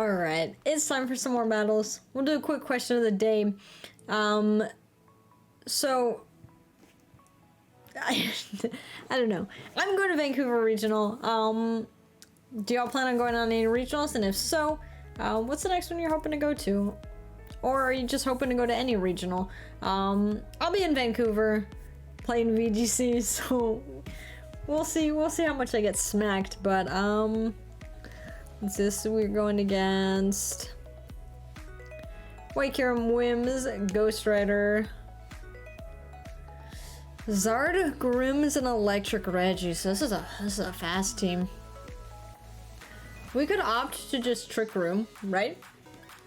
Alright, it's time for some more battles. We'll do a quick question of the day. So... I don't know. I'm going to Vancouver Regional. Do y'all plan on going on any regionals? And if so, what's the next one you're hoping to go to? Or are you just hoping to go to any regional? I'll be in Vancouver playing VGC, so we'll see how much I get smacked, but what's this? We're going against Wakerum Wims, Ghost Rider, Zard, Grims, and Electric Reggie. So this is a fast team. We could opt to just Trick Room, right?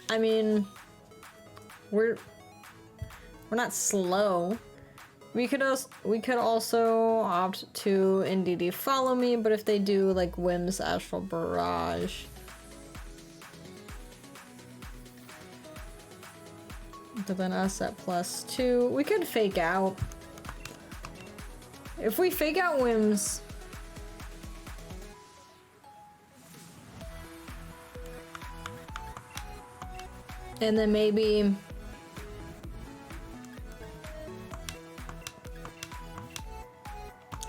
I mean, we're not slow. We could also opt to NDD Follow Me, but if they do like Wims, Astral Barrage, but then us at +2, we could fake out. If we fake out Wims, and then maybe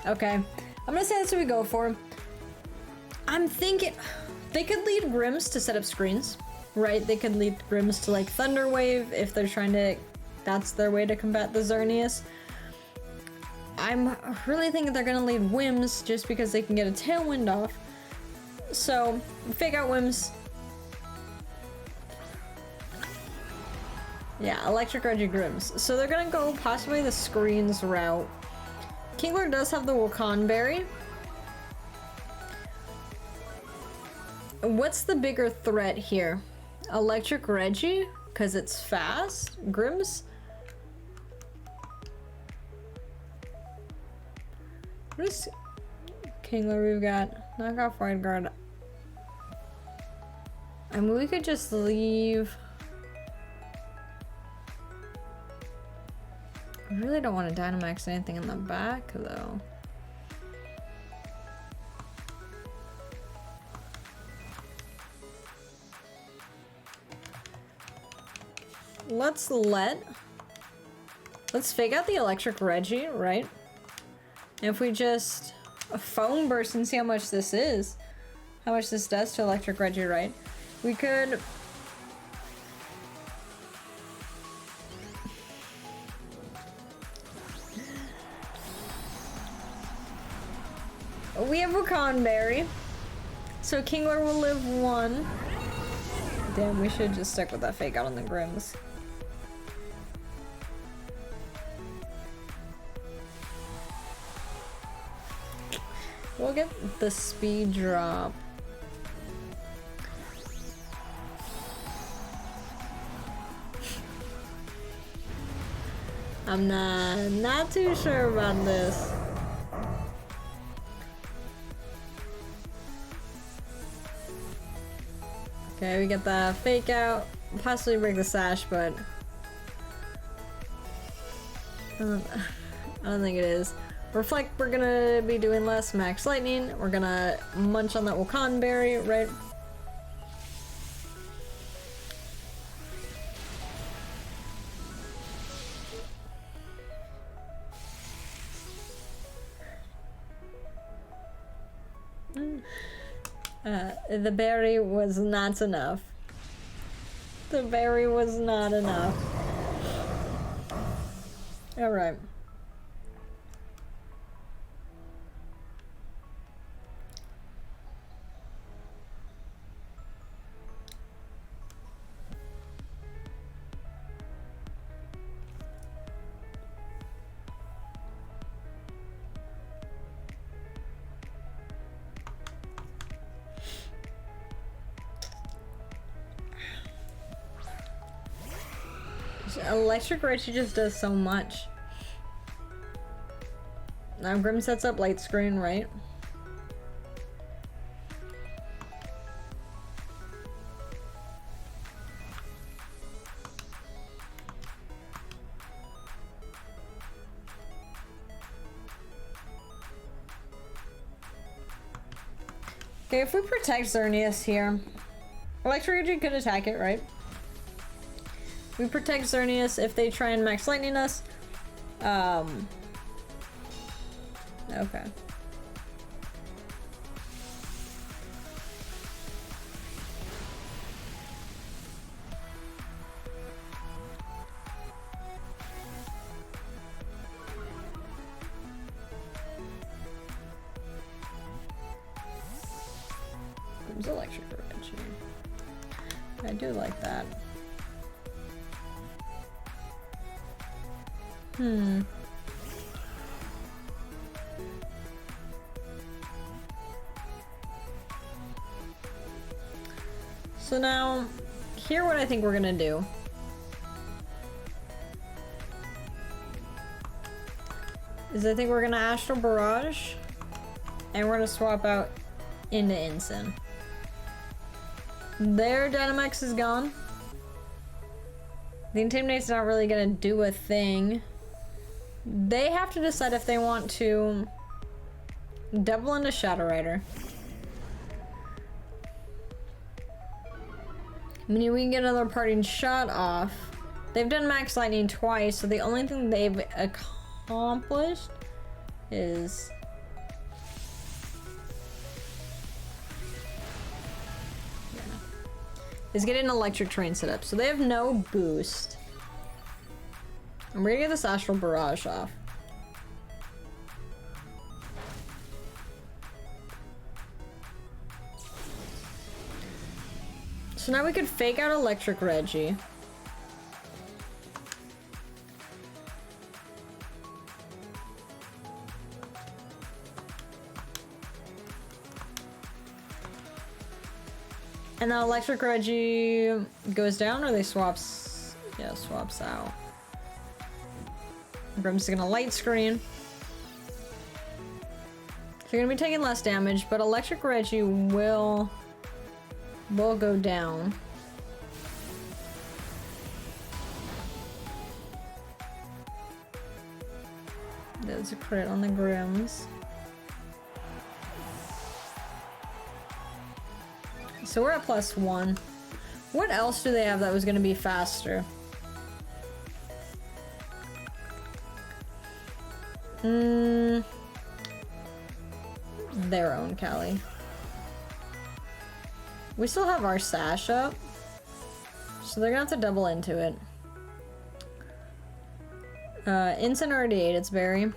okay, I'm gonna say that's what we go for. I'm thinking they could lead Grims to set up screens, right? They could lead Grims to like Thunder Wave if they're trying to, that's their way to combat the Xerneas. I'm really thinking they're gonna lead Wims just because they can get a Tailwind off. So, fake out Wims. Yeah, Electric Reggie Grims. So they're gonna go possibly the screens route. Kingler does have the Wakan Berry. What's the bigger threat here? Electric Reggie, because it's fast? Grims? What is Kingler we've got? Knock off Wide Guard. I mean, we could just leave. I really don't want to Dynamax anything in the back, though. Let's fake out the Electric Reggie, right? If we just Foam Burst and see how much this is, how much this does to Electric Reggie, right? We could... We have Wakan Berry, so Kingler will live 1. Damn, we should just stick with that fake out on the Grims. We'll get the speed drop. I'm not too sure about this. Okay, we get the fake out. Possibly break the sash, but I don't think it is. Reflect, we're gonna be doing less. Max Lightning, we're gonna munch on that Wakan Berry, right? The berry was not enough. The berry was not enough. Alright. Electric Reggie just does so much. Now Grim sets up light screen, right? Okay, if we protect Xerneas here, Electric Energy could attack it, right? We protect Xerneas if they try and max lightning us. Okay. There's electric revenge here. I do like that. So now, here what I think we're gonna do. Is I think we're gonna Astral Barrage, and we're gonna swap out into Ensign. Their Dynamax is gone. The Intimidate's not really gonna do a thing. They have to decide if they want to double into Shadow Rider. Meaning we can get another parting shot off. They've done Max Lightning twice, so the only thing they've accomplished is... is get an electric train set up. So they have no boost. And we're gonna get this Astral Barrage off. So now we could fake out Electric Reggie. And then Electric Reggie goes down, or they swaps? Yeah, swaps out. Grim's gonna light screen. So you're gonna be taking less damage, but Electric Reggie will go down. There's a crit on the Grims. So we're at +1. What else do they have that was going to be faster? Their own Callie. We still have our Sash up, so they're gonna have to double into it. Ensign already ate its berry.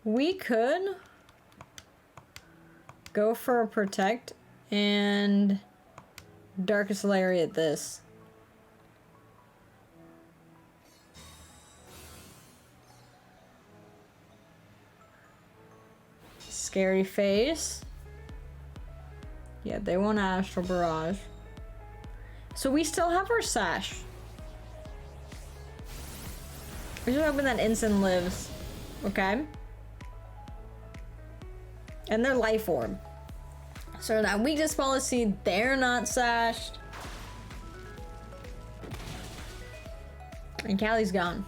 We could go for a Protect and Darkest Lariat this. Scary Face. Yeah, they want Astral Barrage. So we still have our Sash. We're just hoping that Ensign lives. Okay? And their Life Orb. So that weakness policy, they're not sashed. And Callie's gone.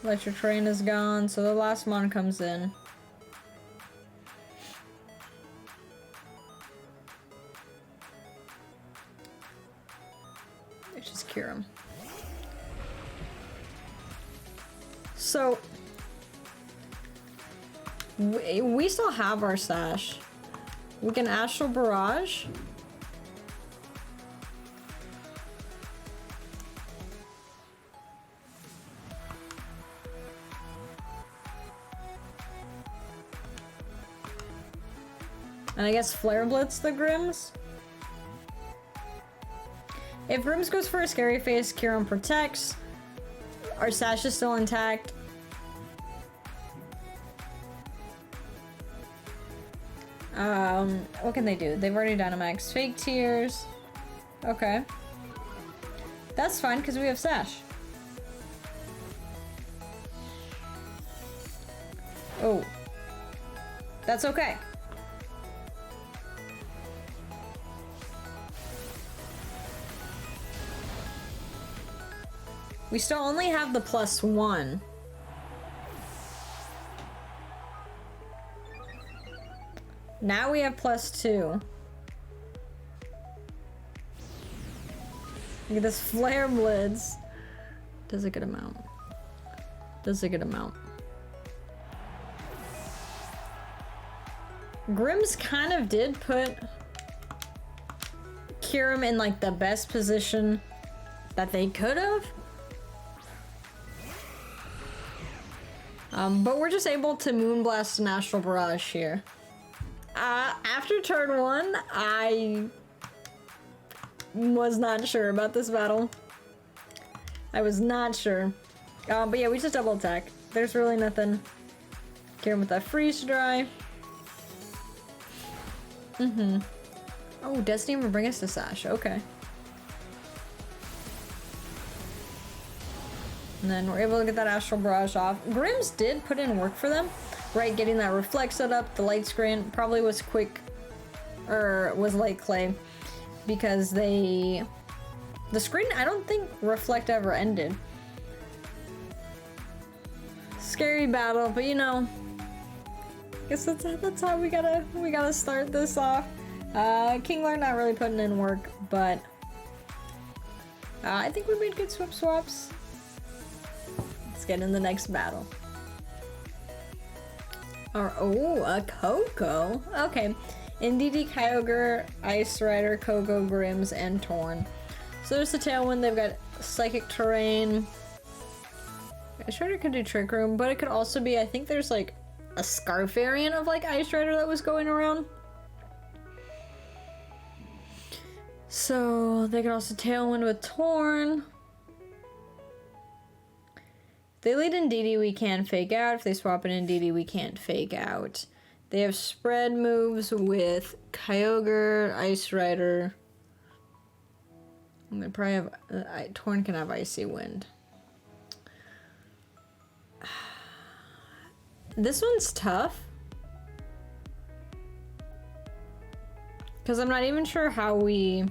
Electric Train is gone, so the last mon comes in. Let's just cure him. So we still have our Sash. We can Astral Barrage. And I guess Flare Blitz the Grims. If Grims goes for a Scary Face, Kieran protects. Our Sash is still intact. What can they do? They've already Dynamax. Fake Tears. Okay. That's fine, because we have Sash. Oh. That's okay. We still only have the +1. Now we have +2. Look at this flare blitz. Does a good amount. Does a good amount. Grimm's kind of did put Kyurem in like the best position that they could have. But we're just able to Moonblast and Astral Barrage here. After turn 1, I was not sure about this battle. I was not sure. But yeah, we just double attack. There's really nothing. Kyurem with that freeze dry. Oh, Destiny will bring us to Sash. Okay. And then we're able to get that Astral Barrage off. Grimm's did put in work for them. Right, getting that Reflect set up. The light screen probably was quick. Or was light clay. Because the screen, I don't think Reflect ever ended. Scary battle, but you know. I guess that's how we gotta start this off. Kingler not really putting in work, but I think we made good swaps. Let's get in the next battle. Oh, a Coco. Okay. Indeedee, Kyogre, Ice Rider, Coco, Grimm's, and Torn. So there's the Tailwind. They've got Psychic Terrain. I sure it could do Trick Room, but it could also be, I think there's like a Scarf variant of like Ice Rider that was going around. So they could also Tailwind with Torn. If they lead Indeedee, we can Fake Out. If they swap in Indeedee, we can't Fake Out. They have spread moves with Kyogre, Ice Rider. And they probably have Torn can have Icy Wind. This one's tough. Because I'm not even sure how we...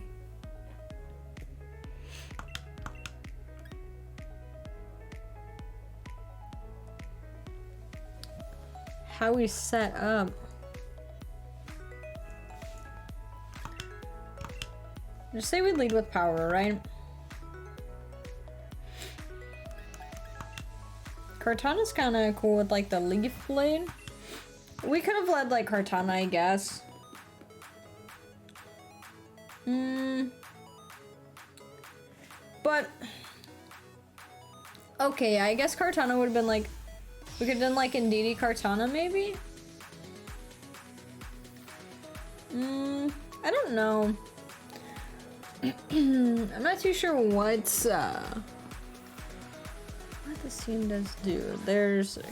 set up. Just say we lead with power, right? Kartana's kind of cool with like the Leaf Blade. We could have led like Kartana, I guess. But okay, I guess Kartana would have been like, we could have done like Indeedee Kartana maybe? I don't know. I'm not too sure what this team does do. There's... Okay.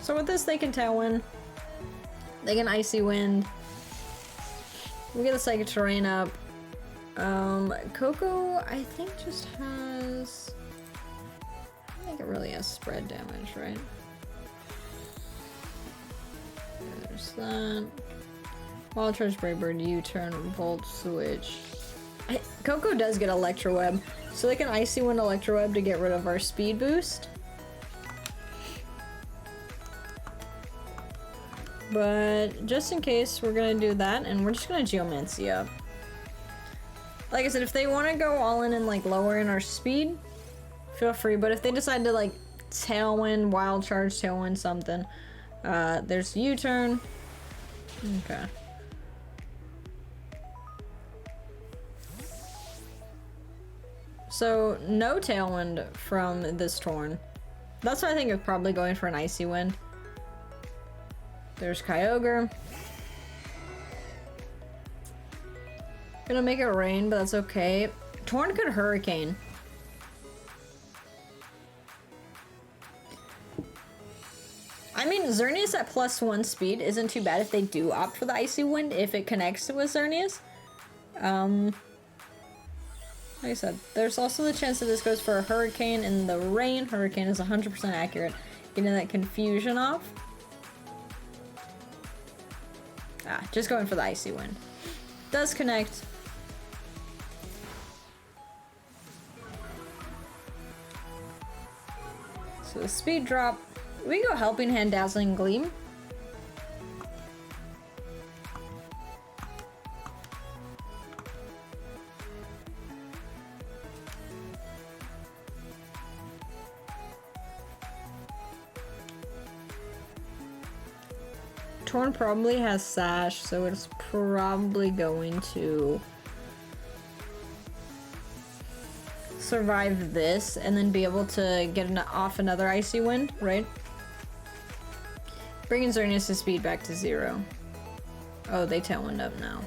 So with this, they can Tailwind. They can Icy Wind. We get the Psychic Terrain up. Coco, I think just has... I think it really has spread damage, right? There's that. Wild Charge, Brave Bird, U-turn, Volt Switch. Coco does get Electro Web, so they can Icy Wind Electro Web to get rid of our speed boost. But just in case, we're gonna do that, and we're just gonna Geomancy up. Like I said, if they want to go all in and like lower in our speed, feel free. But if they decide to like Tailwind, Wild Charge, Tailwind something, there's U-turn. Okay. So no Tailwind from this Torn. That's why I think it's probably going for an Icy Wind. There's Kyogre. Gonna make it rain, but that's okay. Torn could Hurricane. I mean, Xerneas at +1 speed isn't too bad if they do opt for the Icy Wind, if it connects with Xerneas. Like I said, there's also the chance that this goes for a Hurricane in the rain. Hurricane is 100% accurate. Getting that confusion off. Just going for the Icy Wind. does connect. So the speed drop. We can go Helping Hand, Dazzling Gleam. Torn probably has Sash, so it's probably going to survive this and then be able to get off another Icy Wind, right? Bringing Xerneas' speed back to 0. Oh, they Tailwind up now.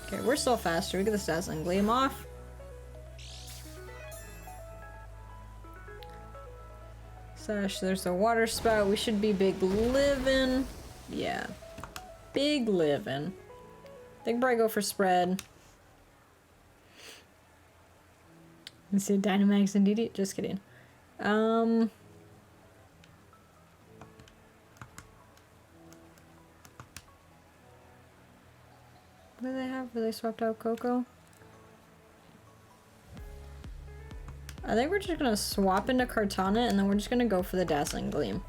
Okay, we're still faster. We get this Dazzling Gleam off. Sash, there's a Water Spout. We should be big living. Yeah. Big living. I think probably go for spread. Let's see Dynamax and DD. Just kidding. What do they have? Have they swapped out Coco? I think we're just gonna swap into Kartana and then we're just gonna go for the Dazzling Gleam.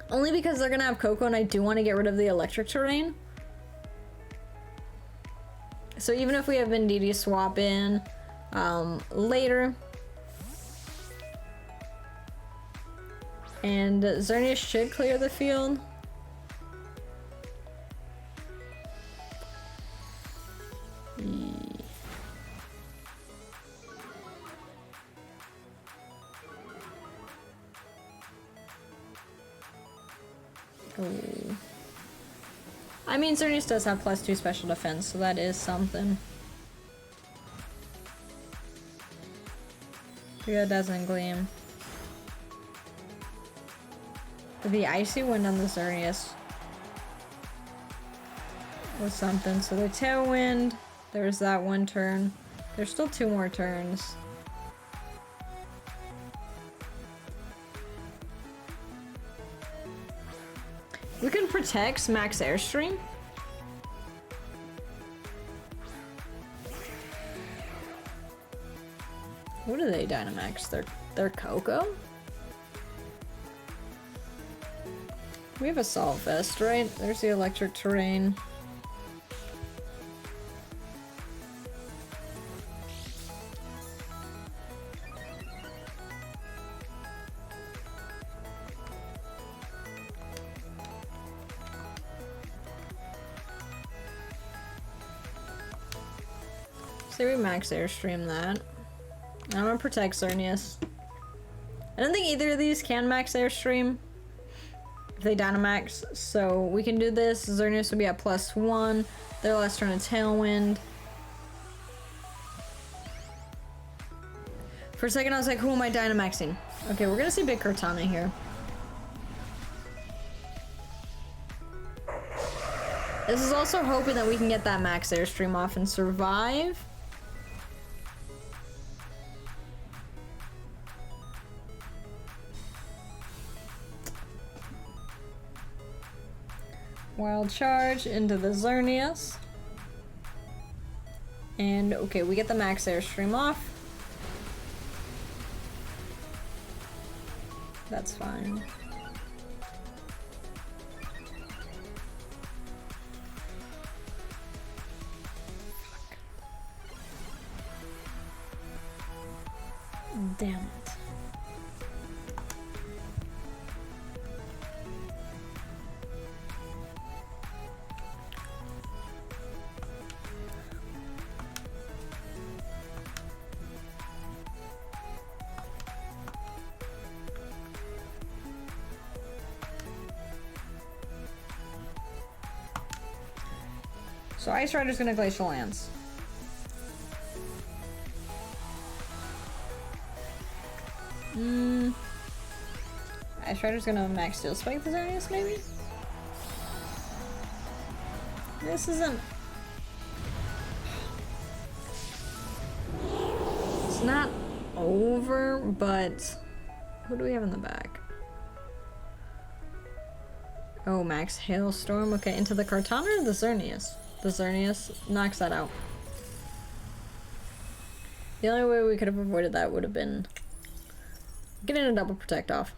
Only because they're gonna have Coco and I do want to get rid of the electric terrain. So even if we have Venditti swap in later. And Xerneas should clear the field. Oh. I mean, Xerneas does have +2 special defense, so that is something. We got Dazzling Gleam. The Icy Wind on the Xerneas was something. So the Tailwind, there's that one turn. There's still 2 more turns. We can protect Max Airstream. What are they, Dynamax? They're Coco? We have Assault Vest, right? There's the electric terrain. Say we Max Airstream that. I'm gonna protect Xerneas. I don't think either of these can Max Airstream if they Dynamax, so we can do this. Xerneas will be at +1. Their last turn of Tailwind. For a second I was like, who am I Dynamaxing? Okay, we're gonna see big Kartana here. This is also hoping that we can get that Max Airstream off and survive. Wild Charge into the Xerneas. And okay, we get the Max Airstream off. That's fine. Damn it. So Ice Rider's gonna Glacial Lance. Ice Rider's gonna Max Steel Spike the Xerneas, maybe? This isn't... It's not over, but... Who do we have in the back? Oh, max Hailstorm. Okay, into the Kartana or the Xerneas? The Xerneas knocks that out. The only way we could have avoided that would have been getting a double protect off.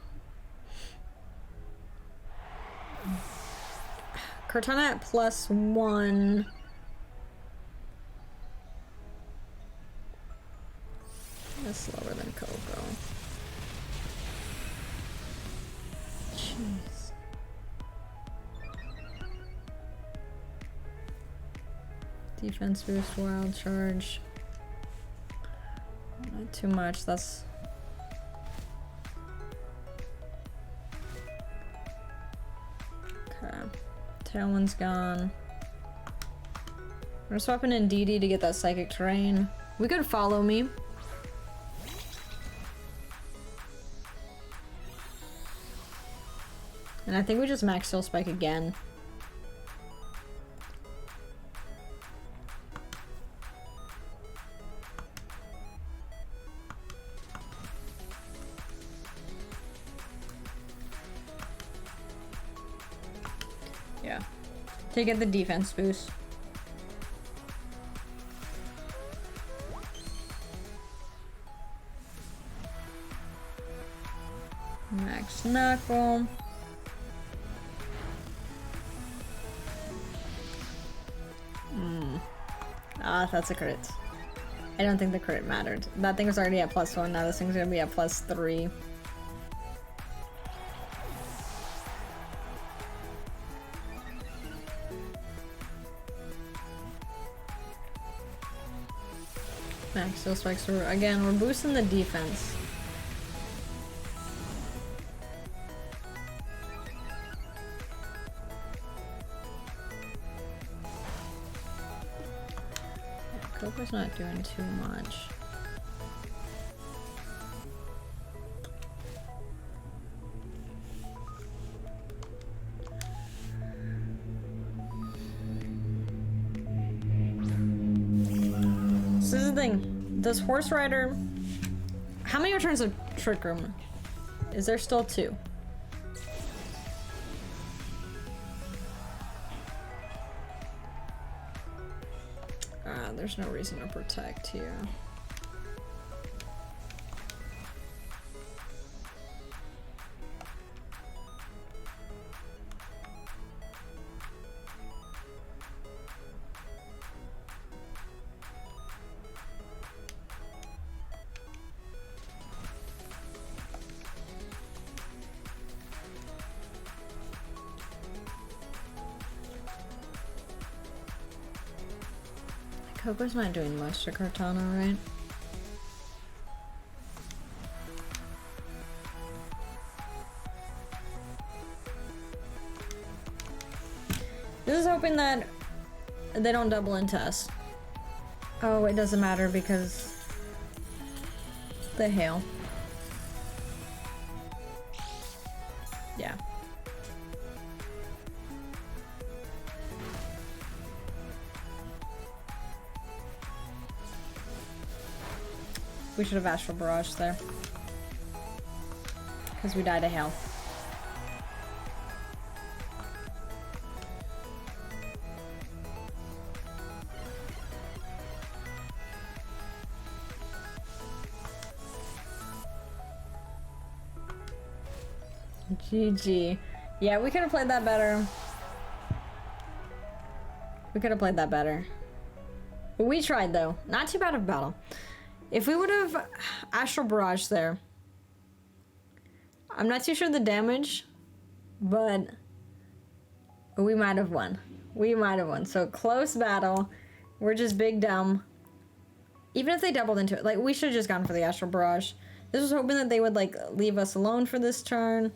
Kartana at +1. That's slower than Coco. Jeez. Defense boost, wild charge. Not too much, that's... Okay. Tailwind's gone. We're swapping in DD to get that psychic terrain. We could follow me. And I think we just max Steel Spike again. Yeah. To get the defense boost. Max Knuckle. Ah, that's a crit. I don't think the crit mattered. That thing was already at +1, now this thing's gonna be at +3. Max Steel Spikes, again, we're boosting the defense. Coco's not doing too much. So this is the thing. Does Horse Rider... How many returns of Trick Room? Is there still 2? There's no reason to protect here. Coco's not doing much to Kartana, right? This is hoping that they don't double into us. Oh, it doesn't matter because the hail. Yeah. We should have Astral Barrage there. Because we died of hail. GG. Yeah, we could have played that better. We could have played that better. But we tried though. Not too bad of a battle. If we would have Astral Barrage there, I'm not too sure the damage, but we might have won. We might have won. So close battle. We're just big dumb. Even if they doubled into it, like we should have just gone for the Astral Barrage. This was hoping that they would like leave us alone for this turn,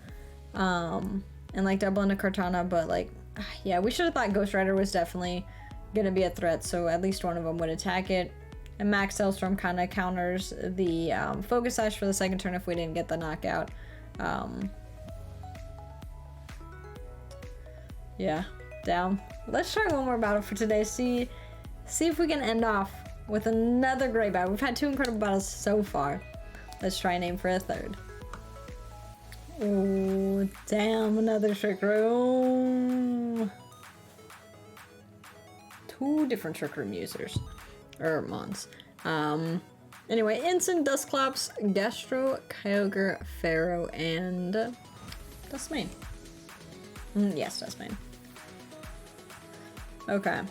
and like double into Kartana. But like, yeah, we should have thought Ghost Rider was definitely gonna be a threat. So at least one of them would attack it. And Max Hellstorm kind of counters the Focus Sash for the second turn if we didn't get the knockout. Yeah, down. Let's try one more battle for today. See if we can end off with another great battle. We've had 2 incredible battles so far. Let's try and aim for a third. Oh, damn, another trick room. Two different trick room users. Or mons. Anyway, Ensign, Dustclops, Gastro, Kyogre, Pharaoh, and Dustmane. Yes, Dustmane. Okay.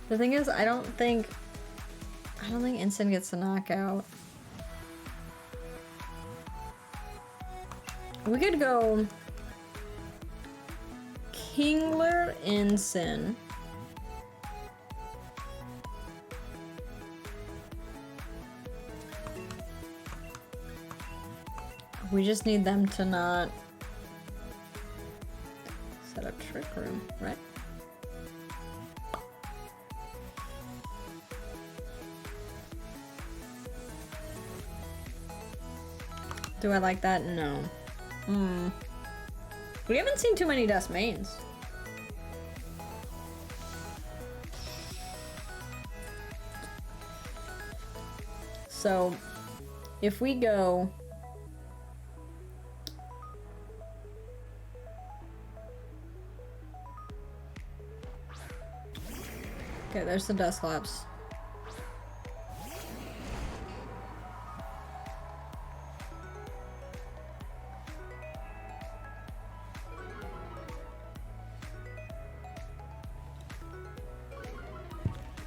The thing is, I don't think Ensign gets a knockout. We could go Kingler, Ensign. We just need them to not set up Trick Room, right? Do I like that? No. We haven't seen too many Dust Mains. So, if we go... Okay, there's the Dusclops.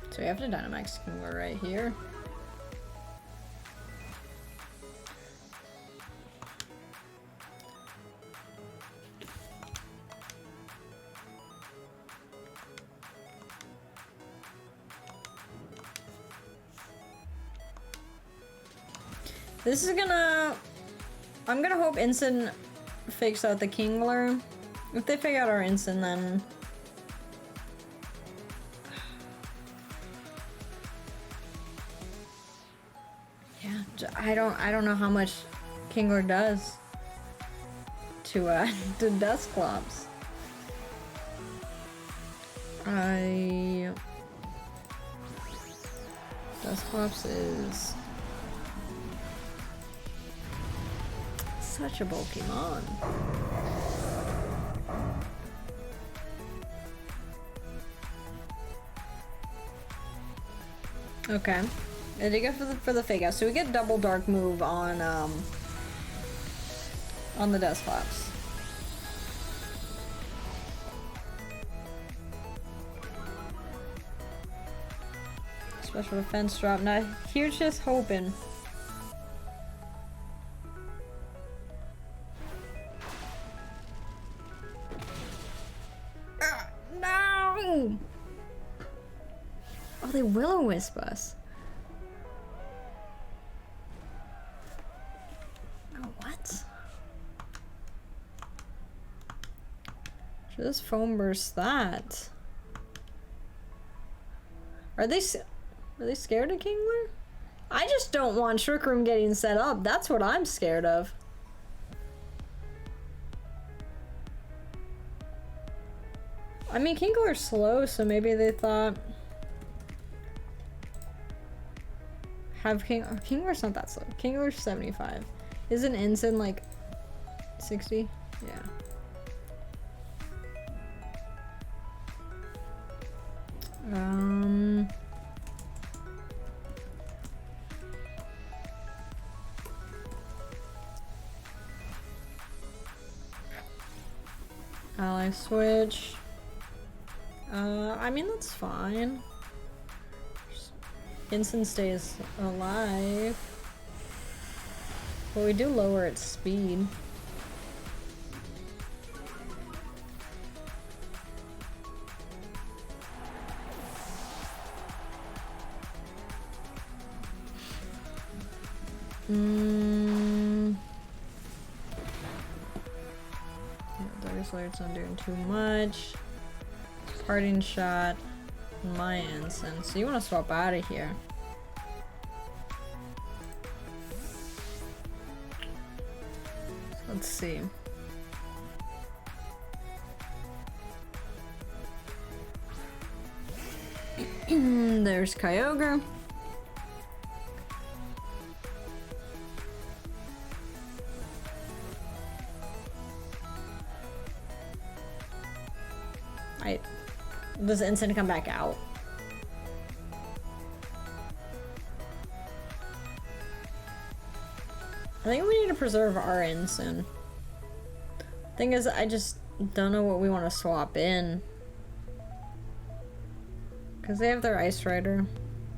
So we have to Dynamax Kingler right here. This is gonna... I'm gonna hope Ensign fakes out the Kingler. If they fake out our Ensign, then... Yeah, I don't know how much Kingler does to Dusclops. Dusclops is such a bulky mon. Okay. I did go for the fake out. So we get double dark move on the Dusclops. Special defense drop. Now here's just hoping. No! Oh, they Will-O-Wisp us. Oh, what? Should this foam burst that? Are they scared of Kingler? I just don't want Trick Room getting set up. That's what I'm scared of. I mean, Kingler's slow, so maybe they thought... Kingler's not that slow. Kingler's 75. Isn't Ensign like 60? Yeah. Ally switch. I mean, that's fine. Ensign stays alive. But we do lower its speed. Darkest Light's not doing too much. Parting shot. My Ensign. So you want to swap out of here. Let's see. There's Kyogre. Does Ensign come back out? I think we need to preserve our Ensign. Thing is, I just don't know what we want to swap in. Because they have their Ice Rider.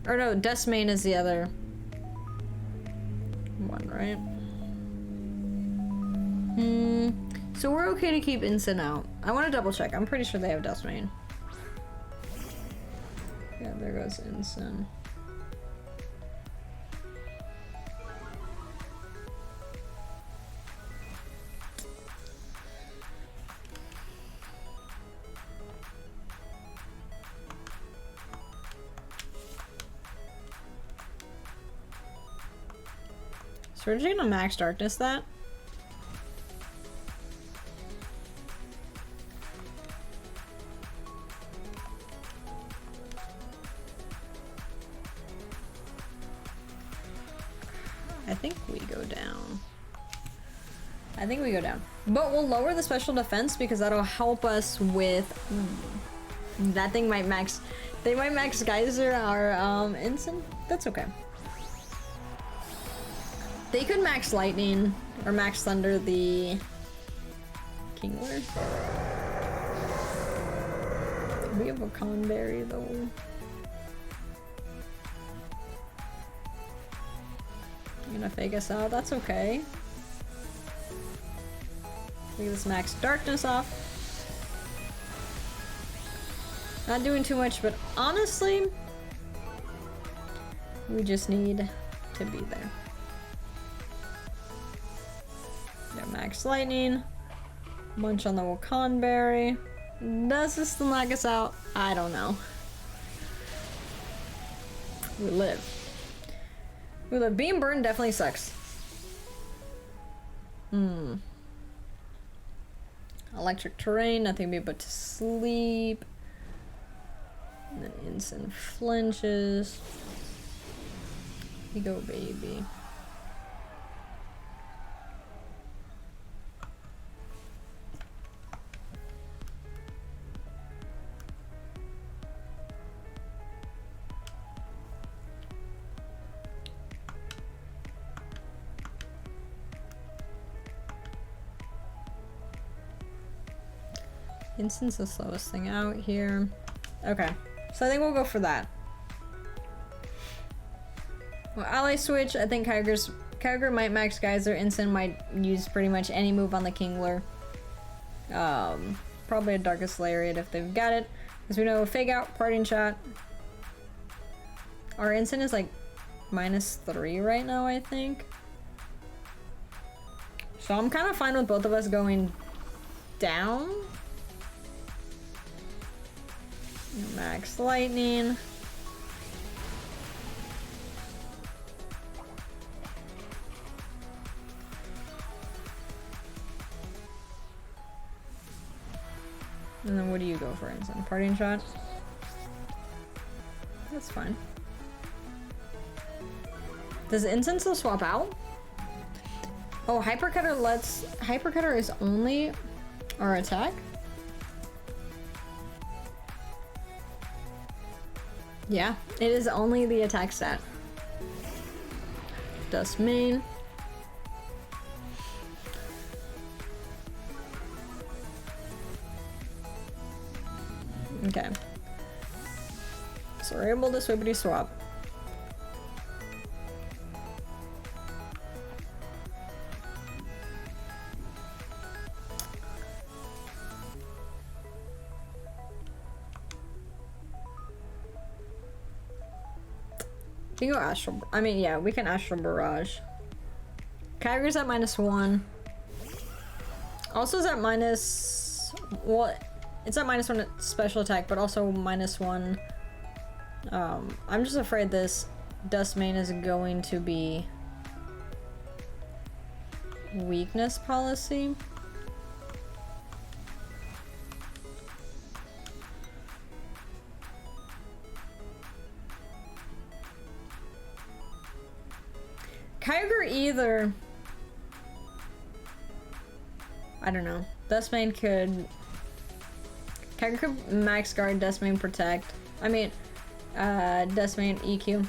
Or no, Dustmane is the other one, right? So we're okay to keep Ensign out. I want to double check. I'm pretty sure they have Dustmane. Yeah, there goes Ensign. So we're just gonna max darkness that. I think we go down. I think we go down. But we'll lower the special defense because that'll help us with... that thing might max... They might max Geyser our Ensign. That's okay. They could max Lightning or max Thunder the Kingler. We have a Conberry though. You're gonna fake us out, that's okay. Leave this max darkness off. Not doing too much, but honestly, we just need to be there. Yeah, max Lightning. Munch on the Wakanberry. Does this still knock us out? I don't know. We live. We live. Being burned definitely sucks. Electric terrain, nothing but to sleep. And then Ensign flinches. You go, baby. Ensign's the slowest thing out here. Okay, so I think we'll go for that. Well, ally switch, I think Kyogre might max Geyser. Ensign might use pretty much any move on the Kingler. Probably a Darkest Lariat if they've got it. Because we know Fake Out, Parting Shot. Our Ensign is like -3 right now, I think. So I'm kind of fine with both of us going down. Max Lightning. And then what do you go for, Ensign? Parting Shot? That's fine. Does Ensign still swap out? Oh, Hypercutter is only our attack? Yeah, it is only the attack stat. Dustmane. Okay. So we're able to swippity swap. We can go Astral. I mean, yeah, we can Astral Barrage. Kyogre's at -1. Also is at minus. Well, it's at -1 special attack, but also -1. I'm just afraid this Dustmane is going to be weakness policy. Kyogre either... I don't know. Dustmane could... Kyogre could max guard, Decimate, protect. I mean, Decimate, EQ.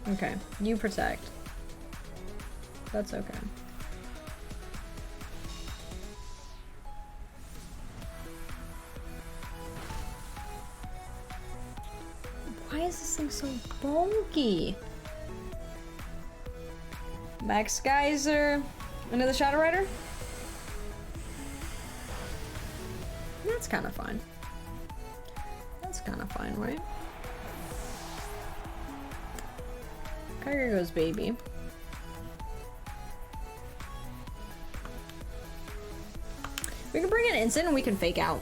Okay, you protect. That's okay. Why is this thing so bulky? Max Geyser. Another Shadow Rider? That's kind of fine. That's kind of fine, right? Kyogre goes baby. We can bring an instant and we can fake out.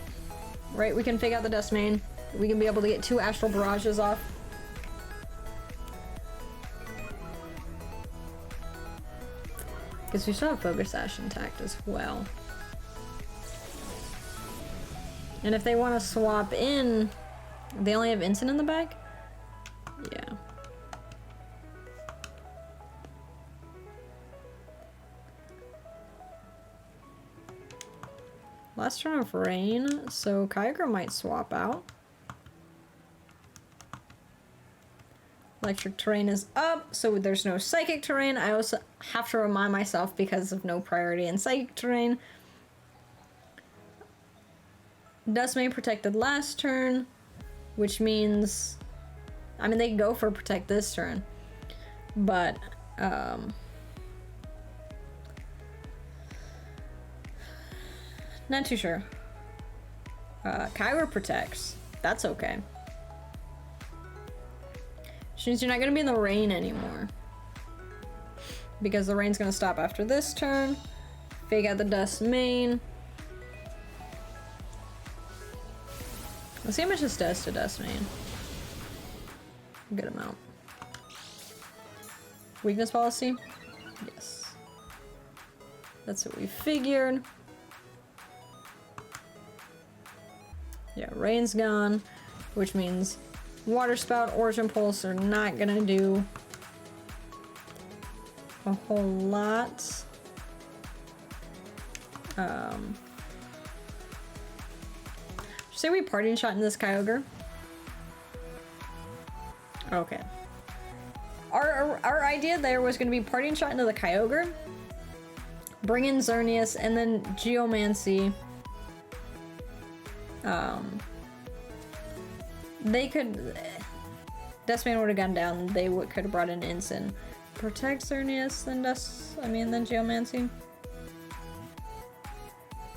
Right? We can fake out the Dust Mane. We can be able to get 2 Astral Barrages off. Because we still have Focus Sash intact as well. And if they want to swap in, they only have instant in the bag? Yeah. Last turn of rain, so Kyogre might swap out. Electric terrain is up, so there's no psychic terrain. I also have to remind myself because of no priority in psychic terrain. Dustmane protected last turn, which means, I mean, they can go for protect this turn, but not too sure. Kyogre protects. That's okay. Which means you're not going to be in the rain anymore. Because the rain's going to stop after this turn. Fake out the Dust Mane. Let's see how much this does to Dust Mane. Good amount. Weakness policy? Yes. That's what we figured. Yeah, rain's gone, which means Water Spout, Origin Pulse are not gonna do a whole lot. Say we Parting Shot in this Kyogre. Okay. Our idea there was gonna be Parting Shot into the Kyogre, bring in Xerneas, and then Geomancy. They could... Dustmane would have gone down, they could have brought in Instant. Protect Xerneas, then then Geomancy.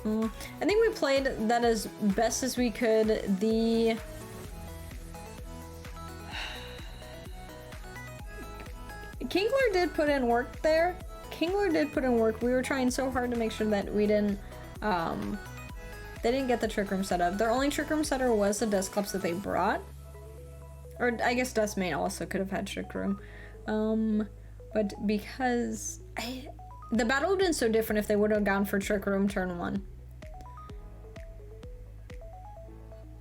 I think we played that as best as we could. The... Kingler did put in work there. Kingler did put in work. We were trying so hard to make sure that we didn't, they didn't get the Trick Room set up. Their only Trick Room setter was the Dusclops that they brought. Or I guess Dustmane also could have had Trick Room. But because... the battle would have been so different if they would have gone for Trick Room turn 1.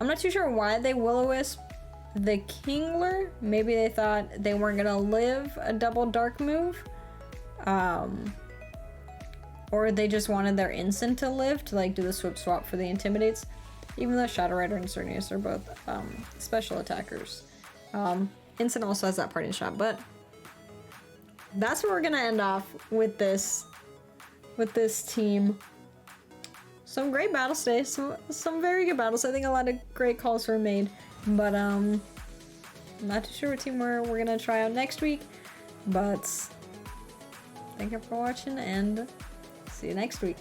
I'm not too sure why they Will-O-Wisp the Kingler. Maybe they thought they weren't gonna live a double dark move. Or they just wanted their instant to live to like do the swip swap for the Intimidates. Even though Shadow Rider and Xerneas are both special attackers. Instant also has that Parting Shot, but that's where we're gonna end off with this team. Some great battles today, some very good battles. I think a lot of great calls were made, but I'm not too sure what team we're gonna try out next week. But thank you for watching and see you next week.